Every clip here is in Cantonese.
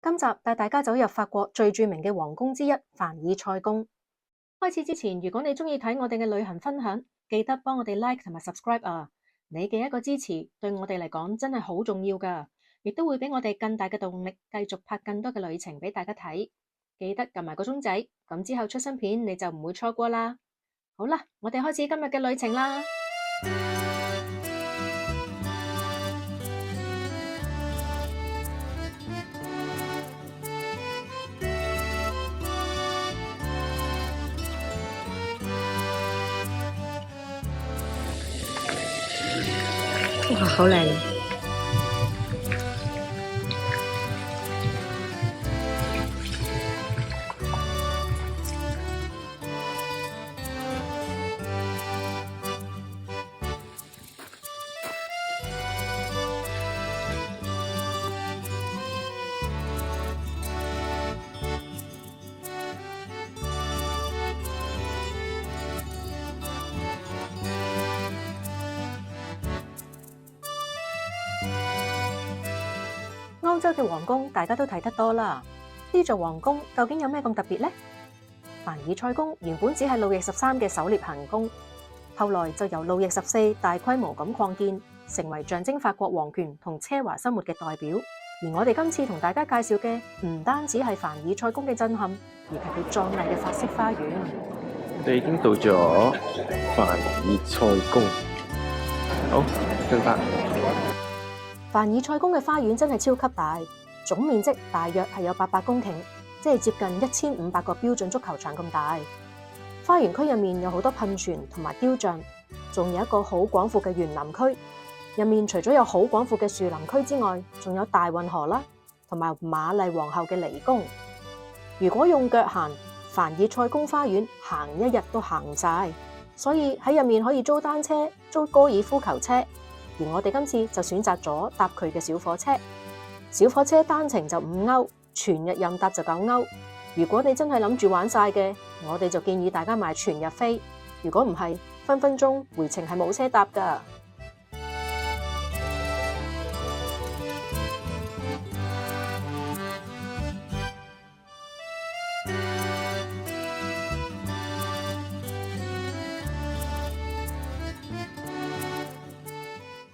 今集帶大家走入法國最著名嘅皇宮之一凡爾賽宮。開始之前，如果你鍾意睇我哋嘅旅行分享，記得幫我哋 like 同埋 subscribe 啊！你嘅一個支持對我哋嚟講真係好重要㗎，亦都會俾我哋更大嘅動力，繼續拍更多嘅旅程俾大家睇。記得撳埋個鐘仔，咁之後出新片你就唔會錯過啦。好啦，我哋開始今日嘅旅程啦。哇，好靚！歐洲嘅皇宮大家都睇得多啦，呢座皇宮究竟有咩咁特別呢？凡爾賽宮原本只係路易13嘅狩獵行宮，後來就由路易14大規模咁擴建，成為象徵法國皇權同奢華生活嘅代表。而我哋今次同大家介紹嘅唔單止係凡爾賽宮嘅震撼，而係佢壯麗嘅法式花園。我哋已經到咗凡爾賽宮，好，進發。凡爾賽宮嘅花園真係超級大，總面積大約係有800公頃，即係接近1500個標準足球場咁大。花園區入面有好多噴泉同埋雕像，仲有一個好廣闊嘅園林區。入面除咗有好廣闊嘅樹林區之外，仲有大運河啦，同埋瑪麗皇后嘅離宮。如果用腳行凡爾賽宮花園，行一日都行唔晒，所以喺入面可以租單車、租高爾夫球車。而我哋今次就選擇咗搭佢嘅小火車，小火車單程就5歐，全日任搭就9歐。如果你真係諗住玩晒嘅，我哋就建議大家買全日飛。如果唔係，分分鐘回程係冇車搭㗎。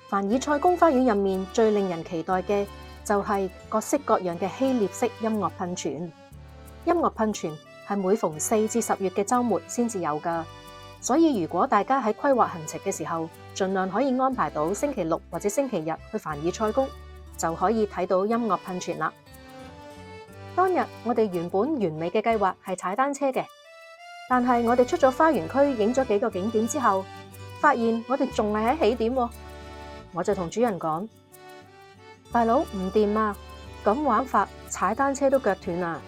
凡爾賽宮花園入面最令人期待嘅就係各式各樣嘅希臘式音樂噴泉。音樂噴泉係每逢4至10月嘅週末先至有㗎，所以如果大家喺規劃行程嘅時候，盡量可以安排到星期六或者星期日去凡爾賽宮，就可以睇到音樂噴泉啦。當日我哋原本完美嘅計劃係踩單車嘅，但係我哋出咗花園區影咗幾個景點之後，發現我哋仲係喺起點喎。我就同主人講：大佬唔掂啊，咁玩法踩單車都腳斷啊！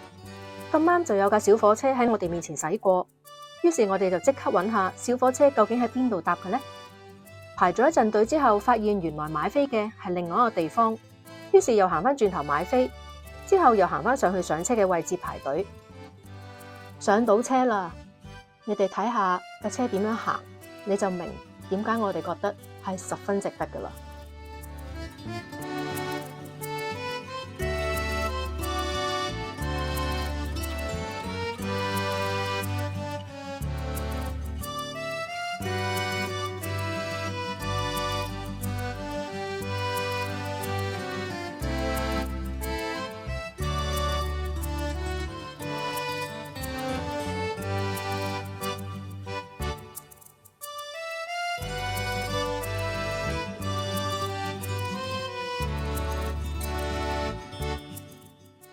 咁啱就有架小火車喺我哋面前駛過，於是我哋就即刻揾下小火車究竟喺邊度搭嘅呢？排咗一陣隊之後，發現原來買飛嘅係另外一個地方，於是又行翻轉頭買飛，之後又行翻上去上車嘅位置排隊。上到車啦，你哋睇下架車點樣行，你就明點解我哋覺得係十分值得㗎啦。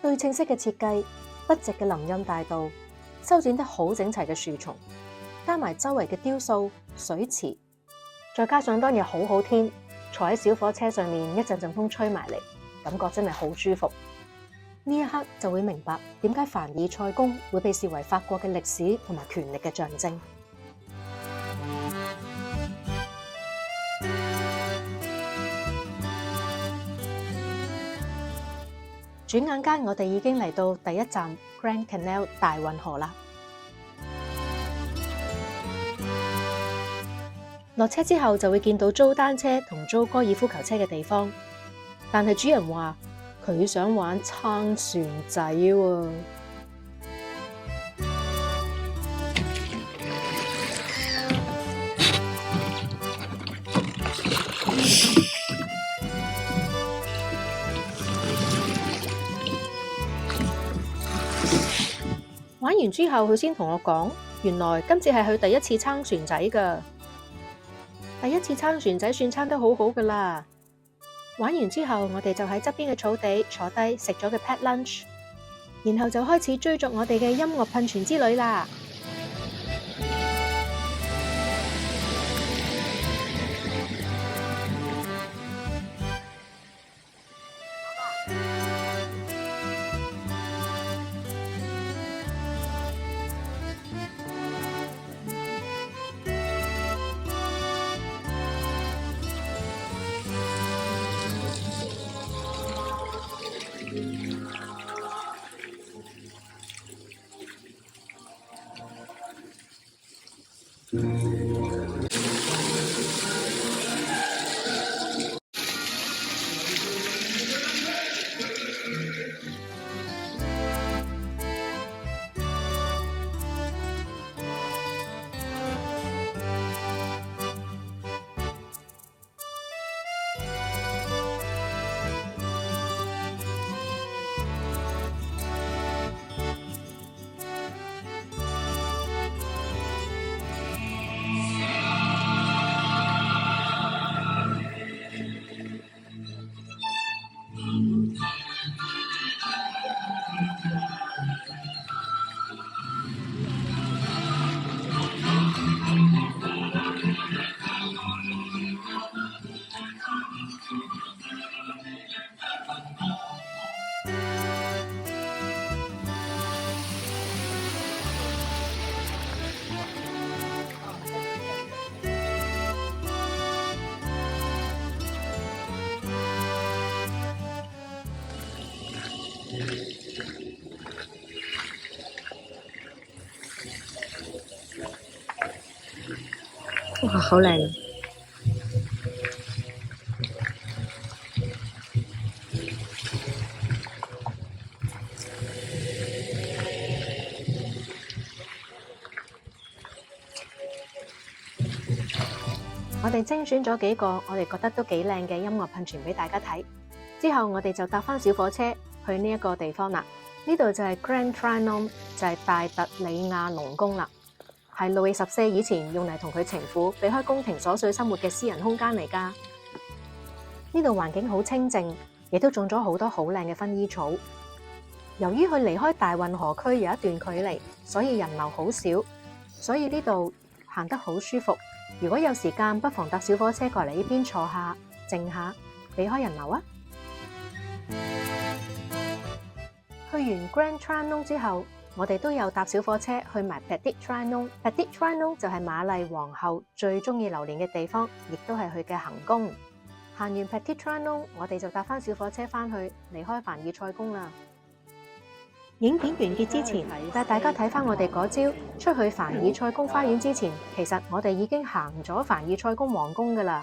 對稱式嘅設計，筆直嘅林蔭大道，修剪得好整齊嘅樹叢，加埋周圍嘅雕塑、水池，再加上當日好好天，坐喺小火車上面，一陣陣風吹埋嚟，感覺真係好舒服。呢一刻就會明白點解凡爾賽宮會被視為法國嘅歷史同埋權力嘅象徵。轉眼間，我哋已經嚟到第一站 Grand Canal 大運河啦。落車之後就會見到租單車同租高爾夫球車嘅地方，但係主人話佢想玩撐船仔喎。玩完之後，佢先同我講，原來今次係佢第一次撐船仔㗎。第一次撐船仔算撐得好好㗎啦。玩完之後，我哋就喺側邊嘅草地坐低食咗個 pack lunch， 然後就開始追逐我哋嘅音樂噴泉之旅啦。哇，好靚！我哋精選咗幾個我哋覺得都幾靚嘅音樂噴泉俾大家睇，之後我哋就搭返小火車去呢一個地方啦。呢度就係 Grand Trianon， 就係大特里亞龍宮啦，係路易14以前用嚟同佢情婦避開宮廷瑣碎生活嘅私人空間嚟㗎。呢度環境好清靜，亦都種咗好多好靚嘅薰衣草。由於佢離開大運河區有一段距離，所以人流好少，所以呢度行得好舒服。如果有時間，不妨搭小火車過嚟呢邊坐下、靜下，避開人流啊！去完 Grand Trianon 之後，我哋都有搭小火車去埋 Petit Trianon。Petit Trianon 就係瑪麗皇后最中意留連嘅地方，亦都係佢嘅行宮。行完 Petit Trianon， 我哋就搭返小火車返去離開凡爾賽宮啦。影片完結之前，帶大家睇返我哋嗰朝出去凡爾賽宮花園之前，其實我哋已經行咗凡爾賽宮皇宮㗎喇。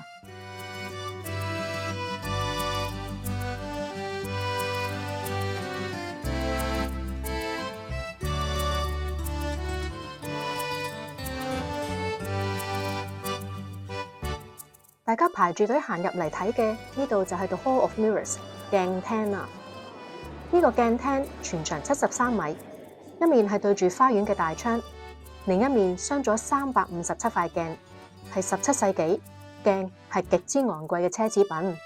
大家排住隊行入嚟睇嘅呢度就係 The Hall of Mirrors 鏡廳啦。呢個鏡廳全長73米，一面係對住花園嘅大窗，另一面鑲咗357塊鏡，係17世紀鏡係極之昂貴嘅奢侈品，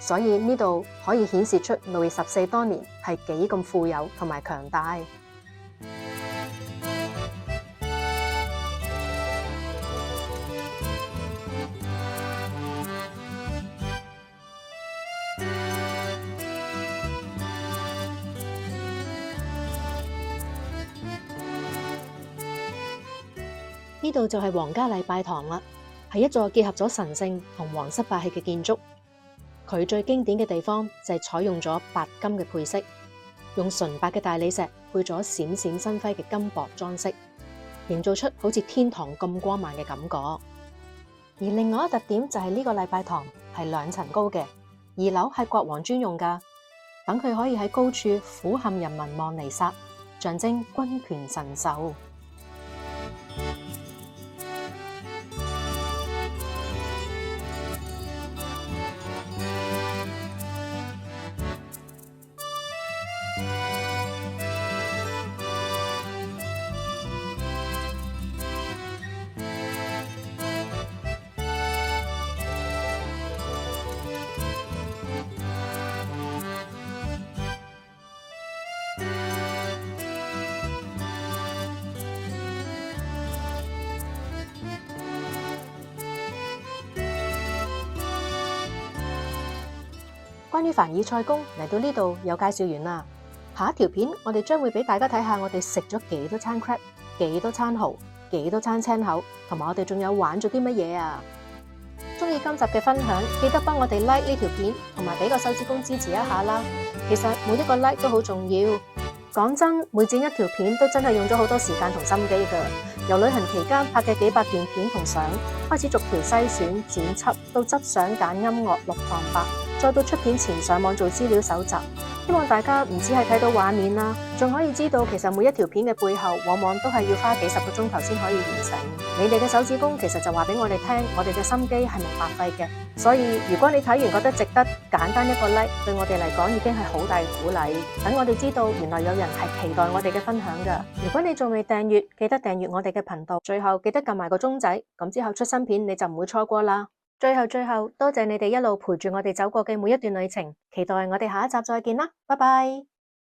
所以呢度可以顯示出路易14當年係幾咁富有同埋強大。呢度就係皇家禮拜堂啦，係一座結合咗神聖同皇室霸氣嘅建築。佢最經典嘅地方就係採用咗白金嘅配飾，用純白嘅大理石配咗閃閃生輝嘅金箔裝飾，營造出好似天堂咁光猛嘅感覺。而另外一個特點就係呢個禮拜堂係2層高嘅，2樓係國王專用㗎。等佢可以喺高處俯瞰人民望彌撒，象徵君權神授。關於凡爾賽宮嚟到呢度又介紹完啦，下一條片我哋將會俾大家睇下我哋食咗幾多餐 crab、幾多餐蠔、幾多餐青口，同埋我哋仲有玩咗啲乜嘢啊！鍾意今集嘅分享，記得幫我哋 like 呢條片，同埋俾個手指公支持一下啦。其實每一個 like 都好重要。講真，每剪一條片都真係用咗好多時間同心機㗎。由旅行期間拍嘅幾百段片同相，開始逐條篩選、剪輯，到執相、揀音樂、錄旁白，再到出片前上網做資料搜集。希望大家唔只係睇到畫面啦，仲可以知道其實每一條片嘅背後，往往都係要花幾十個鐘頭先可以完成。你哋嘅手指公其實就話俾我哋聽，我哋嘅心機係冇白費嘅。所以如果你睇完覺得值得，簡單一個 like 對我哋嚟講已經係好大鼓勵。等我哋知道原來有人係期待我哋嘅分享㗎。如果你仲未訂閱，記得訂閱我哋嘅頻道。最後記得撳埋個鐘仔，咁之後出新片你就唔會錯過啦。最後，多謝你哋一路陪住我哋走過嘅每一段旅程，期待我哋下一集再見啦，拜拜。